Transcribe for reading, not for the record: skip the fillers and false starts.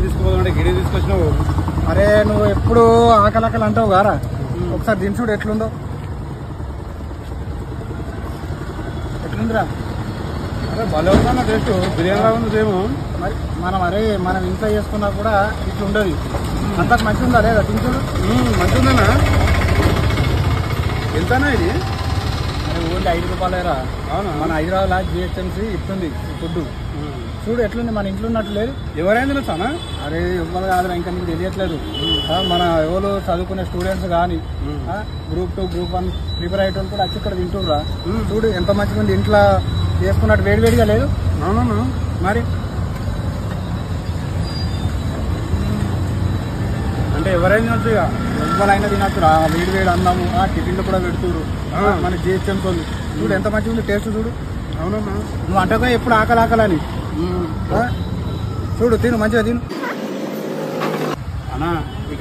తీసుకోవాలంటే గిరి తీసుకొచ్చినావు. అరే నువ్వు ఎప్పుడు ఆకలి అంటావు గారా, ఒకసారి దీని చూడు ఎట్లుందో. ఎట్లుందిరా? అరే భలే ఉందన్న టేస్ట్, బిర్యానీ లాగా ఉంది ఏమో. మరి మనం ఇంట్లో చేసుకున్నా కూడా ఇట్లా ఉండదు. అంతకు మంచిగా ఉందా లేదా తింటుడు? మంచిగా ఉందన్నా. ఎంతనా ఇది? అరే ఓన్లీ 5 రూపాయలేరా. అవునా? మన హైదరాబాద్ జిహెచ్ఎంసీ ఇస్తుంది ఫుడ్. చూడు ఎట్లుంది, మన ఇంట్లో ఉన్నట్టు లేదు. ఎవరైంది తెలుసానా? అరే ఇవ్వాలి కాదురా, ఇంకా నీకు తెలియట్లేదు. మన ఎవరు చదువుకునే స్టూడెంట్స్ కానీ గ్రూప్ 2 గ్రూప్ 1 ప్రిపేర్ అయ్యేటోళ్ళు కూడా వచ్చి ఇక్కడ తింటుర్రా. చూడు ఎంత మంచిగా ఉంది, ఇంట్లో చేసుకున్నట్టు వేడివేడిగా లేదు. అవునన్నా. మరి అంటే ఎవరైనా తినొచ్చు ఇక, ఎవరైనా తినచ్చురా. వేడి అన్నాము టిఫిన్లు కూడా పెడుతురు మన జిహెచ్ఎంసీ వాళ్ళు. చూడు ఎంత మంచిగా ఉంది టేస్ట్ చూడు. అవునన్నా. నువ్వు అంటగా ఎప్పుడు ఆకలి చూడు, తిను మంచిగా తిను అన్నా.